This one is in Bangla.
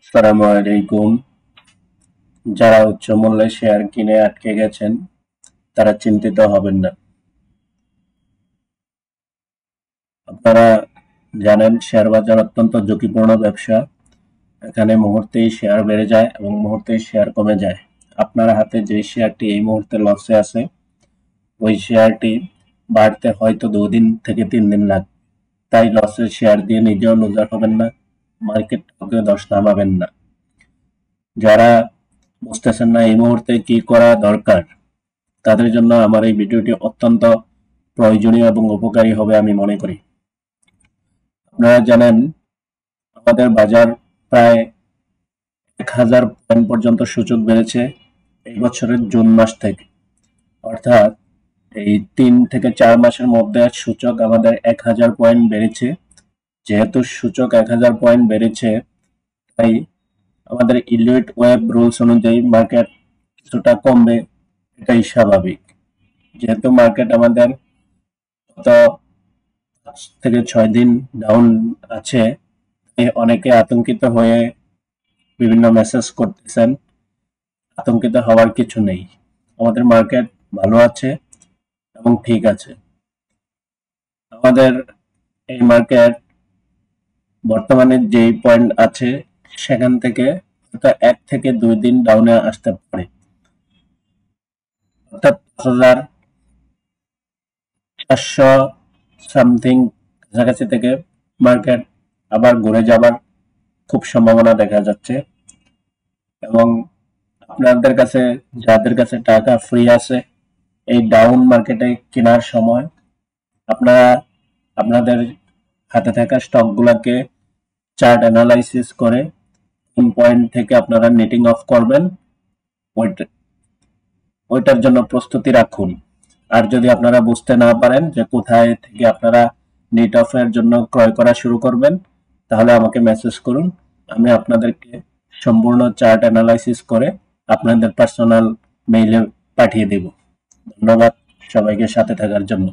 আসসালামু আলাইকুম। যারা উচ্চ মূল্যে শেয়ার কিনে আটকে গেছেন তারা চিন্তিত হবেন না। আপনারা জানেন শেয়ার বাজার অত্যন্ত ঝুঁকিপূর্ণ ব্যবসা। এখানে মুহূর্তেই শেয়ার বেড়ে যায় এবং মুহূর্তেই শেয়ার কমে যায়। আপনার হাতে যে শেয়ারটি এই মুহূর্তে লসে আছে ওই শেয়ারটি বাড়তে হয়তো 2 দিন থেকে 3 দিন লাগবে। তাই লসের শেয়ার দিয়ে নিজেও লুজার হবেন না, মার্কেটকে দশ নামাবেন না। যারা বুঝতেছেন না এই মুহূর্তে কি করা দরকার, তাদের জন্য আমার এই ভিডিওটি অত্যন্ত প্রয়োজনীয় এবং উপকারী হবে আমি মনে করি। আপনারা জানেন আমাদের বাজার প্রায় 1000 পয়েন্ট পর্যন্ত সূচক বেড়েছে এই বছরের জুন মাস থেকে। অর্থাৎ এই 3 থেকে 4 মাসের মধ্যে সূচক আমাদের 1000 পয়েন্ট বেড়েছে। যেহেতু সূচক 1000 পয়েন্ট বেড়েছে, তাই আমাদের ইলিট ওয়েব রুলস অনুযায়ী মার্কেট কিছুটা কমবে, এটাই স্বাভাবিক। যেহেতু মার্কেট আমাদের গত 5 থেকে 6 দিন ডাউন আছে, তাই অনেকে আতঙ্কিত হয়ে বিভিন্ন মেসেজ করতেছেন। আতঙ্কিত হওয়ার কিছু নেই, আমাদের মার্কেট ভালো আছে এবং ঠিক আছে। আমাদের এই মার্কেট বর্তমানে যেই পয়েন্ট আছে সেখান থেকে হয়তো 1 থেকে 2 দিন ডাউনে আসতে পারে, অর্থাৎ 5400 সামথিং কাছাকাছি থেকে মার্কেট আবার ঘুরে যাবার খুব সম্ভাবনা দেখা যাচ্ছে। এবং আপনাদের কাছে যাদের কাছে টাকা ফ্রি আছে, এই ডাউন মার্কেটে কেনার সময় আপনারা আপনাদের হাতে থাকা স্টকগুলোকে চার্ট অ্যানালাইসিস করে কোন পয়েন্ট থেকে আপনারা নেটিং অফ করবেন ওইটার জন্য প্রস্তুতি রাখুন। আর যদি আপনারা বুঝতে না পারেন যে কোথায় থেকে আপনারা নেট অফের জন্য ক্রয় করা শুরু করবেন, তাহলে আমাকে মেসেজ করুন, আমি আপনাদেরকে সম্পূর্ণ চার্ট অ্যানালাইসিস করে আপনাদের পার্সোনাল মেইলে পাঠিয়ে দেব। ধন্যবাদ সবাইকে সাথে থাকার জন্য।